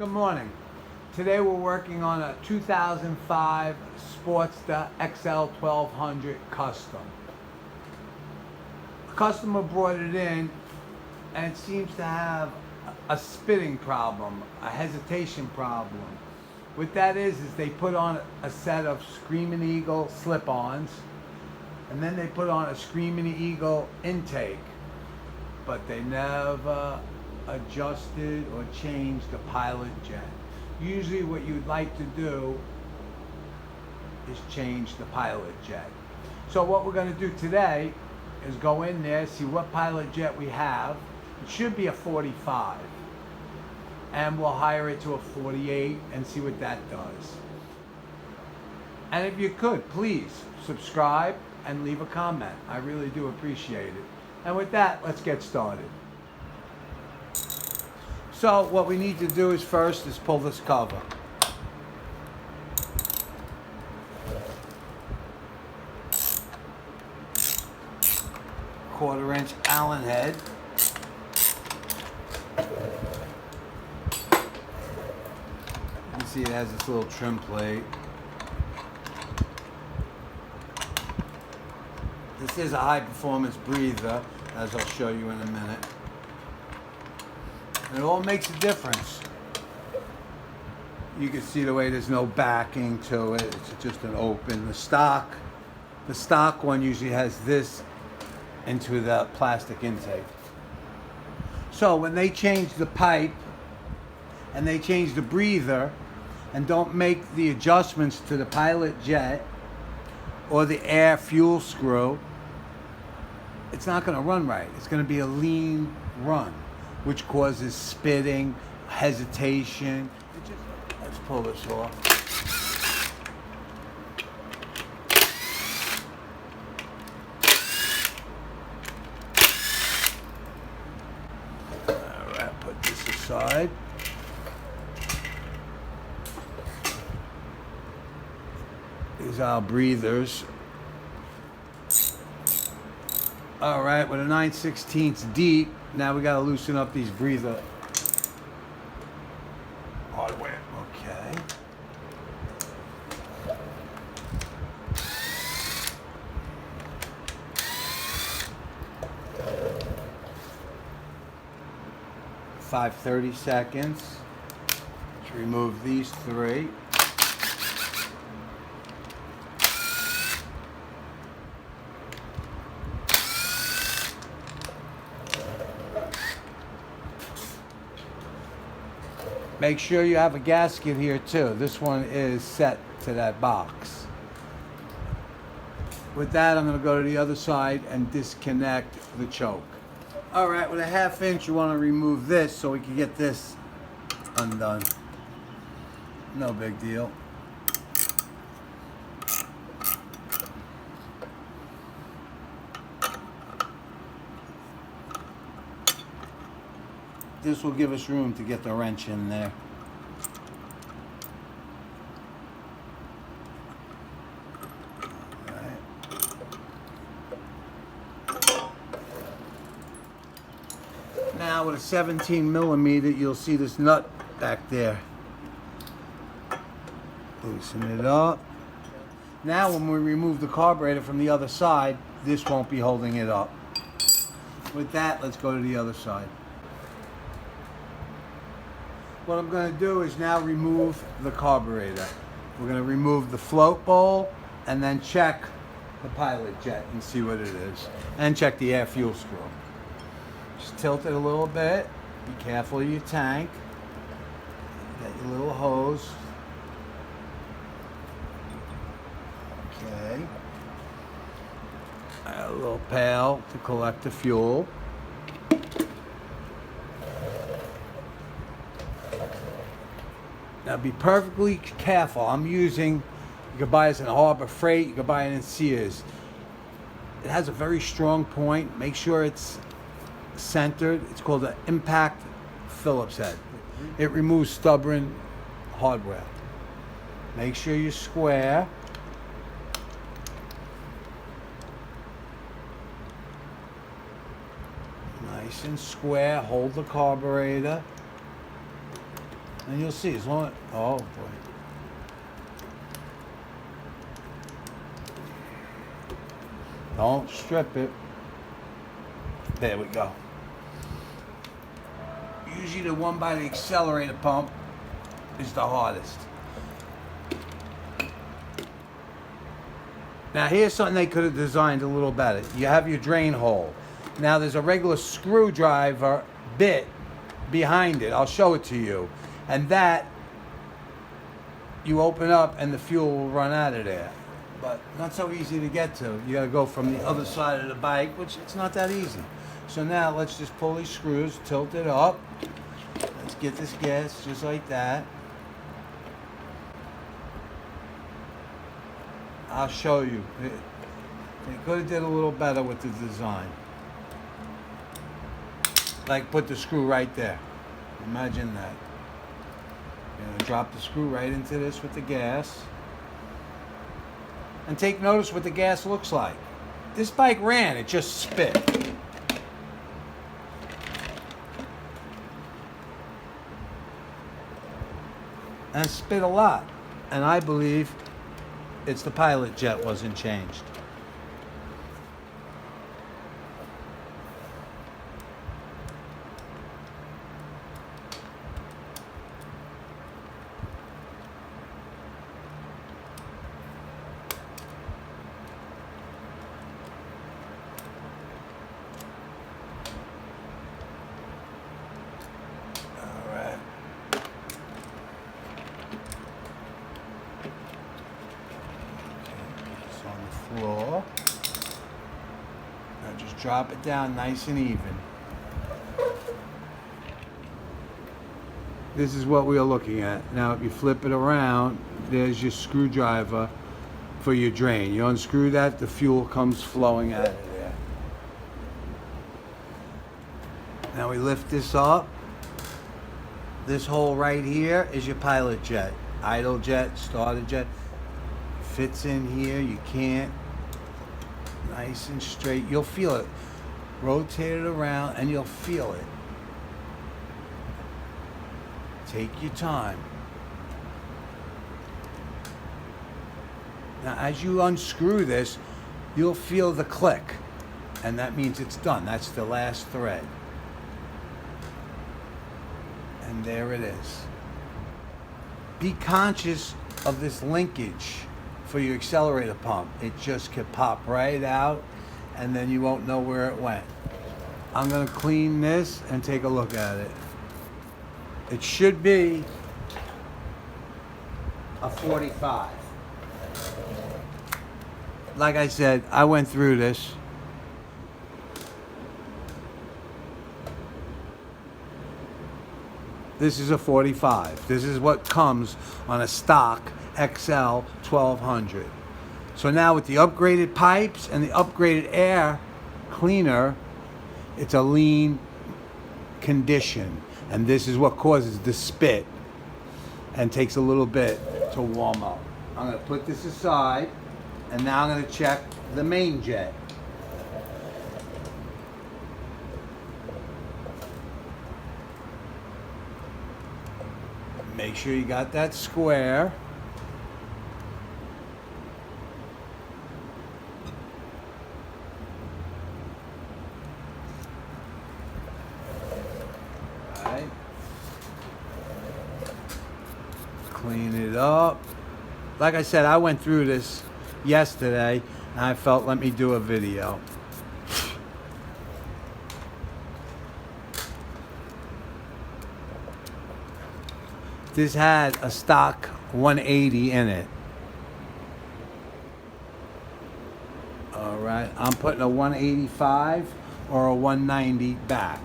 Good morning. Today we're working on a 2005 Sportster XL 1200 Custom. A customer brought it in and it seems to have a spitting problem, a hesitation problem. What that is they put on a set of Screamin Eagle slip-ons and then they put on a Screamin Eagle intake, but they never adjusted or changed the pilot jet. Usually what you'd like to do is change the pilot jet. So what we're going to do today is go in there, see what pilot jet we have. It should be a 45, and we'll hire it to a 48 and see what that does. And if you could, please subscribe and leave a comment. I really do appreciate it. And with that, let's get started. So what we need to do is first is pull this cover. Quarter-inch Allen head. You can see it has this little trim plate. This is a high-performance breather, as I'll show you in a minute. And it all makes a difference. You can see the way there's no backing to it. It's just an open. The stock one usually has this into the plastic intake. So when they change the pipe and they change the breather and don't make the adjustments to the pilot jet or the air fuel screw, it's not going to run right. It's going to be a lean run, which causes spitting, hesitation. Let's pull this off. All right, put this aside. These are our breathers. All right, with a 9/16 deep, now we got to loosen up these breather hardware. Okay. Five 30 seconds. Let's remove these three. Make sure you have a gasket here too. This one is set to that box. With that, I'm going to go to the other side and disconnect the choke. All right, with a 1/2 inch, you want to remove this so we can get this undone. No big deal. This will give us room to get the wrench in there. All right. Now with a 17 millimeter, you'll see this nut back there. Loosen it up. Now when we remove the carburetor from the other side, this won't be holding it up. With that, let's go to the other side. What I'm going to do is now remove the carburetor. We're going to remove the float bowl and then check the pilot jet and see what it is. And check the air fuel screw. Just tilt it a little bit. Be careful of your tank. Get your little hose. Okay. A little pail to collect the fuel. Now be perfectly careful. I'm using, you can buy this in Harbor Freight, you can buy it in Sears. It has a very strong point. Make sure it's centered. It's called an impact Phillips head. It removes stubborn hardware. Make sure you're square. Nice and square. Hold the carburetor. And you'll see as long as, oh boy. Don't strip it. There we go. Usually the one by the accelerator pump is the hardest. Now here's something they could have designed a little better. You have your drain hole. Now there's a regular screwdriver bit behind it. I'll show it to you. And that you open up and the fuel will run out of there. But not so easy to get to. You gotta go from the other side of the bike, which it's not that easy. So now let's just pull these screws, tilt it up. Let's get this gas just like that. I'll show you. They could have did a little better with the design. Like put the screw right there. Imagine that. You're gonna drop the screw right into this with the gas. And take notice what the gas looks like. This bike ran, it just spit. And spit a lot. And I believe it's the pilot jet wasn't changed. Floor. Now just drop it down nice and even. This is what we are looking at. Now if you flip it around, there's your screwdriver for your drain. You unscrew that, the fuel comes flowing out of there. Now we lift this up. This hole right here is your pilot jet. Idle jet, starter jet. Fits in here, you can't. Nice and straight. You'll feel it. Rotate it around and you'll feel it. Take your time. Now as you unscrew this, you'll feel the click. And that means it's done. That's the last thread. And there it is. Be conscious of this linkage for your accelerator pump. It just could pop right out and then you won't know where it went. I'm gonna clean this and take a look at it. It should be a 45. Like I said, I went through this. This is a 45. This is what comes on a stock XL 1200. So now with the upgraded pipes and the upgraded air cleaner, it's a lean condition. And this is what causes the spit and takes a little bit to warm up. I'm gonna put this aside and now I'm gonna check the main jet. Make sure you got that square. Right. Clean it up. Like I said, I went through this yesterday and I felt let me do a video. This had a stock 180 in it. All right, I'm putting a 185 or a 190 back.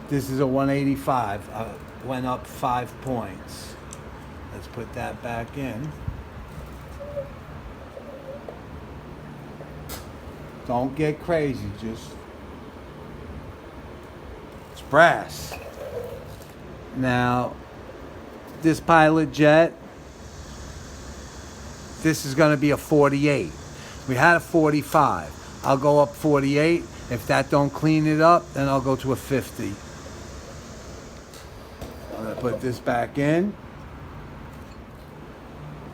This is a 185. I went up 5 points. Let's put that back in. Don't get crazy, just it's brass. Now, this pilot jet, this is going to be a 48. We had a 45. I'll go up 48. If that don't clean it up, then I'll go to a 50. I'm going to put this back in.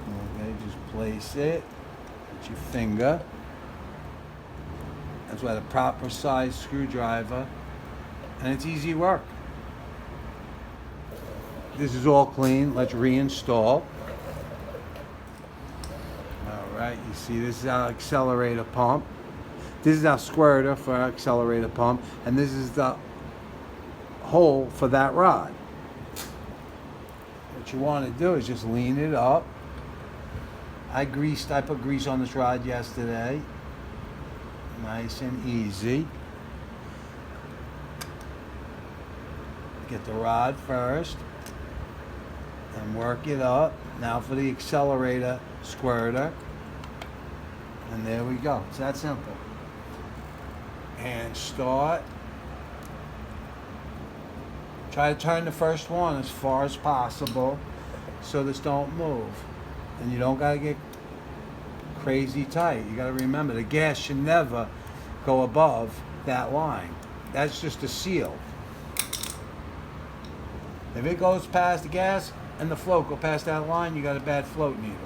Okay, just place it with your finger. That's why the proper size screwdriver, and it's easy work. This is all clean. Let's reinstall. All right, you see this is our accelerator pump. This is our squirter for our accelerator pump, and this is the hole for that rod. What you want to do is just lean it up. I put grease on this rod yesterday. Nice and easy. Get the rod first and work it up. Now for the accelerator squirter. And there we go. It's that simple. And start. Try to turn the first one as far as possible so this don't move. And you don't gotta get crazy tight. You gotta remember the gas should never go above that line. That's just a seal. If it goes past the gas and the float go past that line, you got a bad float needle.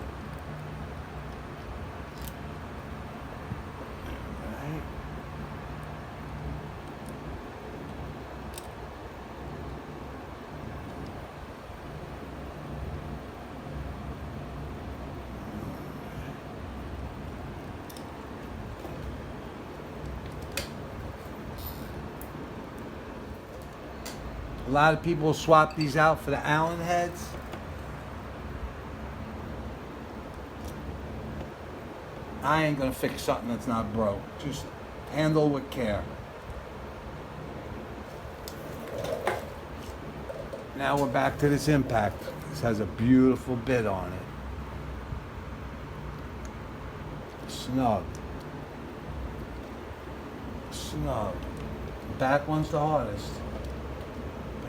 A lot of people swap these out for the Allen heads. I ain't gonna fix something that's not broke. Just handle with care. Now we're back to this impact. This has a beautiful bit on it. Snug. Snug. The back one's the hardest.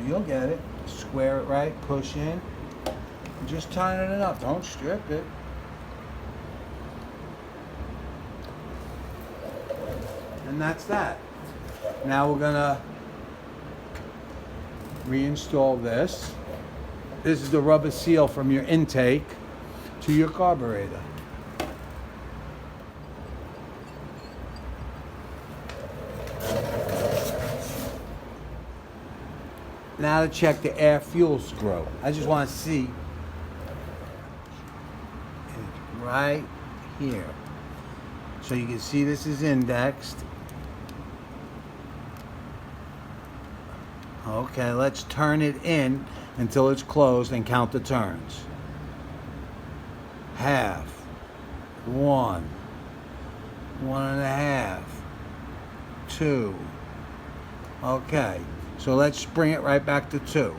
You'll get it. Square it right, push in, and just tighten it up. Don't strip it. And that's that. Now we're gonna reinstall this. This is the rubber seal from your intake to your carburetor. Now to check the air fuel screw. I just want to see it right here. So you can see this is indexed. Okay, let's turn it in until it's closed and count the turns. Half, 1, 1.5, 2. Okay. So let's bring it right back to 2.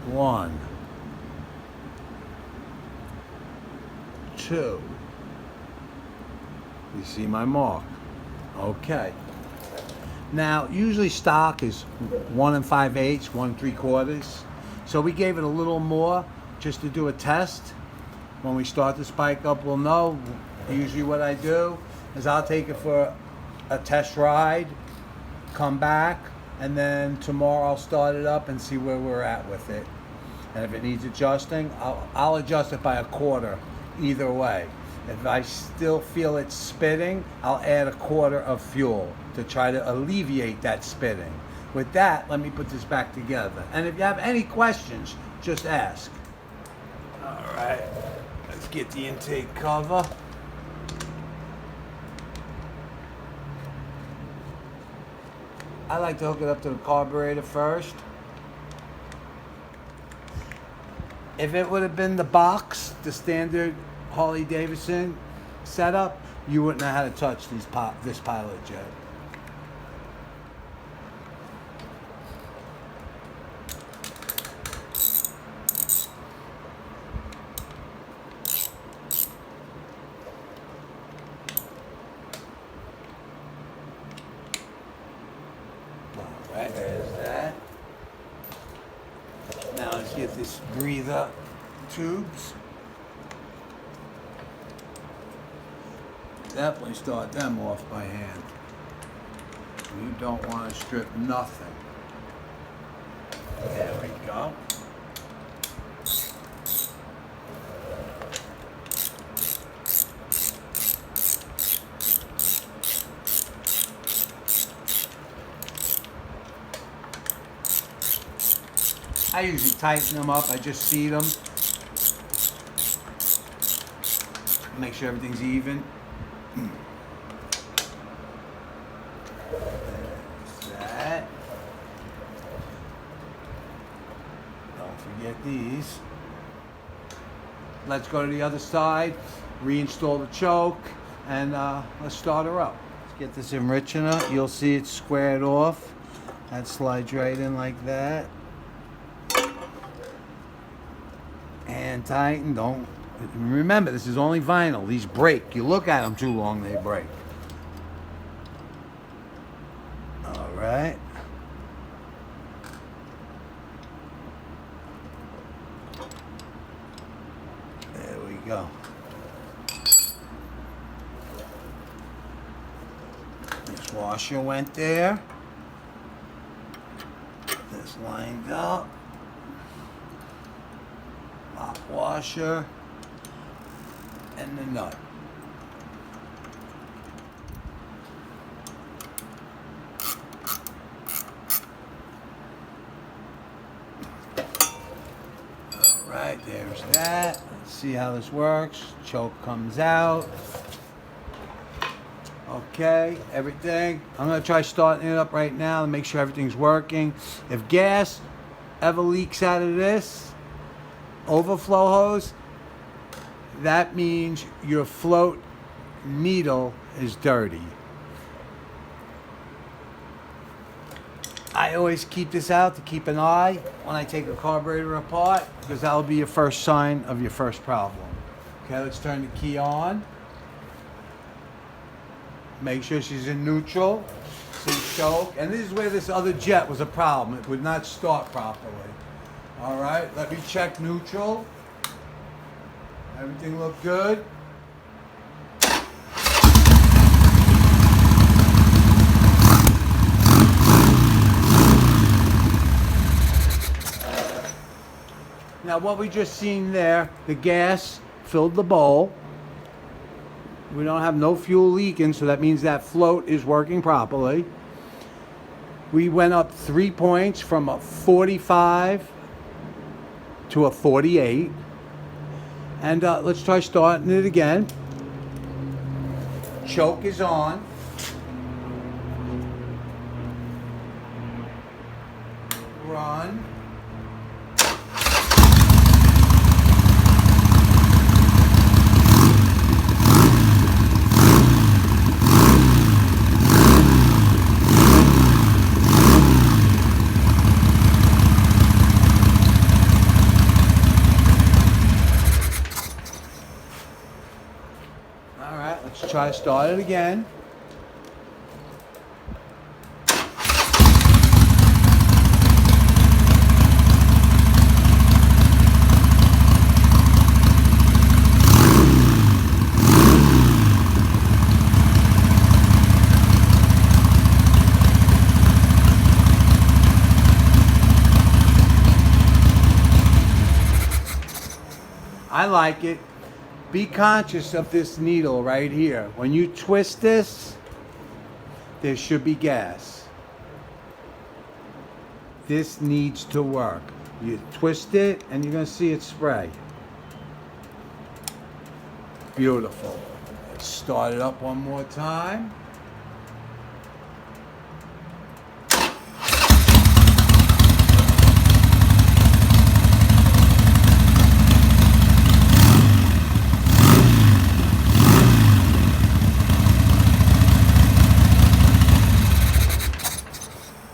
1, 2. You see my mark. Okay. Now, usually stock is 1 5/8, 1 3/4. So we gave it a little more just to do a test. When we start the spike up, we'll know. Usually what I do is I'll take it for a test ride, come back, and then tomorrow I'll start it up and see where we're at with it. And if it needs adjusting, I'll adjust it by 1/4 either way. If I still feel it's spitting, I'll add 1/4 of fuel to try to alleviate that spitting. With that, let me put this back together. And if you have any questions, just ask. All right, let's get the intake cover. I like to hook it up to the carburetor first. If it would have been the box, the standard Harley Davidson setup, you wouldn't know how to touch this pilot jet. Alright, there's that. Now let's get this breather tubes. Definitely start them off by hand. You don't want to strip nothing. There we go. I usually tighten them up. I just seat them. Make sure everything's even. There's that. Don't forget these. Let's go to the other side, reinstall the choke, and let's start her up. Let's get this enrichener. You'll see it squared off. That slides right in like that. And tighten. Don't remember, this is only vinyl. These break. You look at them too long, they break. All right. There we go. This washer went there. This lined up. Lock washer. And the nut. All right, there's that. Let's see how this works. Choke comes out. Okay, everything. I'm gonna try starting it up right now to make sure everything's working. If gas ever leaks out of this overflow hose, that means your float needle is dirty. I always keep this out to keep an eye when I take a carburetor apart, because that'll be your first sign of your first problem. Okay, let's turn the key on. Make sure she's in neutral. See choke. And this is where this other jet was a problem. It would not start properly. All right, let me check neutral. Everything looked good. Now what we just seen there, the gas filled the bowl. We don't have no fuel leaking, so that means that float is working properly. We went up 3 points from a 45 to a 48. And let's try starting it again. Choke is on. Run. Let's try to start it again. I like it. Be conscious of this needle right here. When you twist this, there should be gas. This needs to work. You twist it and you're going to see it spray. Beautiful. Let's start it up one more time.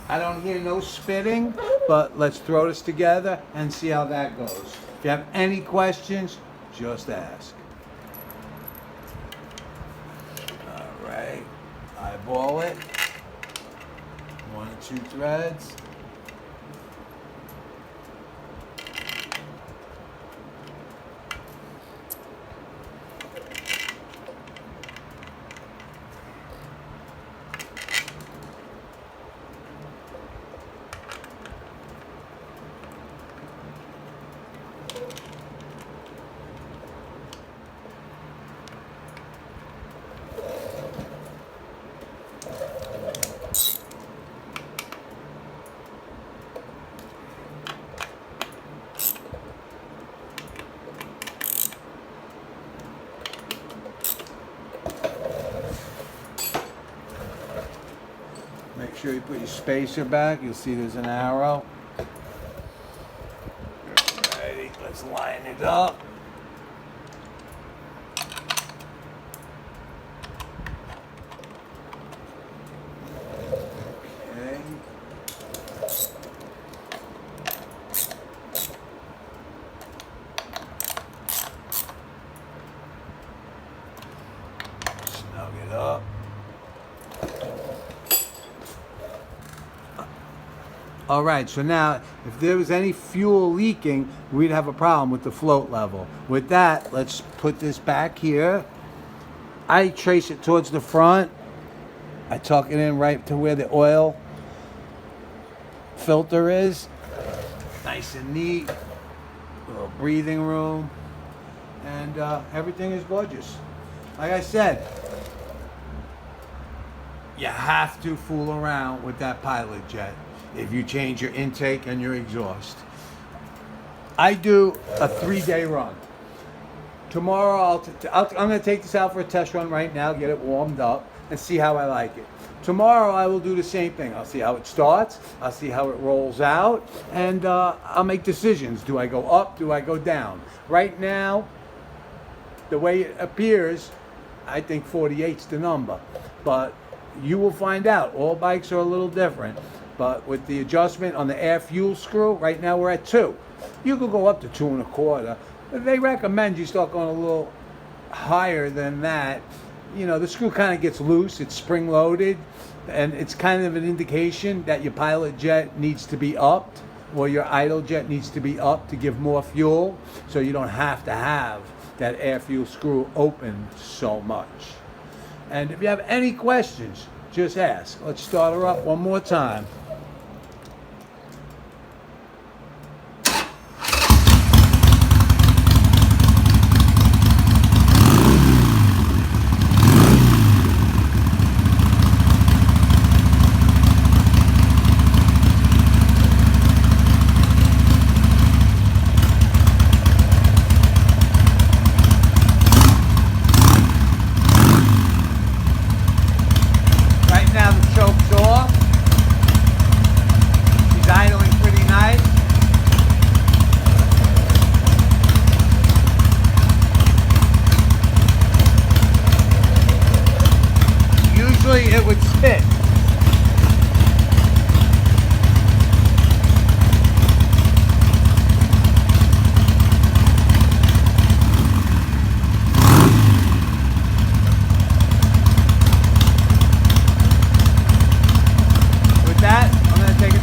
I don't hear no spitting, but let's throw this together and see how that goes. If you have any questions, just ask. All right, eyeball it. 1 or 2 threads. sure you put your spacer back. You'll see there's an arrow. Alrighty, let's line it up. Okay. Snug it up. All right, so now if there was any fuel leaking, we'd have a problem with the float level. With that, let's put this back here. I trace it towards the front. I tuck it in right to where the oil filter is. Nice and neat. A little breathing room. And everything is gorgeous. Like I said, you have to fool around with that pilot jet if you change your intake and your exhaust. I do a 3-day run. Tomorrow I'm going to take this out for a test run right now, get it warmed up, and see how I like it. Tomorrow I will do the same thing. I'll see how it starts, I'll see how it rolls out, and I'll make decisions. Do I go up? Do I go down? Right now, the way it appears, I think 48's the number. But you will find out. All bikes are a little different. But with the adjustment on the air fuel screw, right now we're at 2. You could go up to 2 1/4. But they recommend you start going a little higher than that. You know, the screw kind of gets loose, it's spring loaded, and it's kind of an indication that your pilot jet needs to be upped or your idle jet needs to be upped to give more fuel, so you don't have to have that air fuel screw open so much. And if you have any questions, just ask. Let's start her up one more time. Now the choke's off. She's idling pretty nice. Usually it would spit.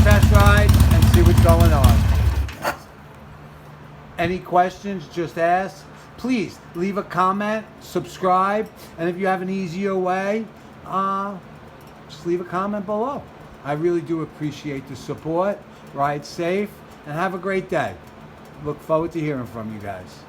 Test ride and see what's going on. Any questions, just ask. Please leave a comment, subscribe, and if you have an easier way, just leave a comment below. I really do appreciate the support. Ride safe and have a great day. Look forward to hearing from you guys.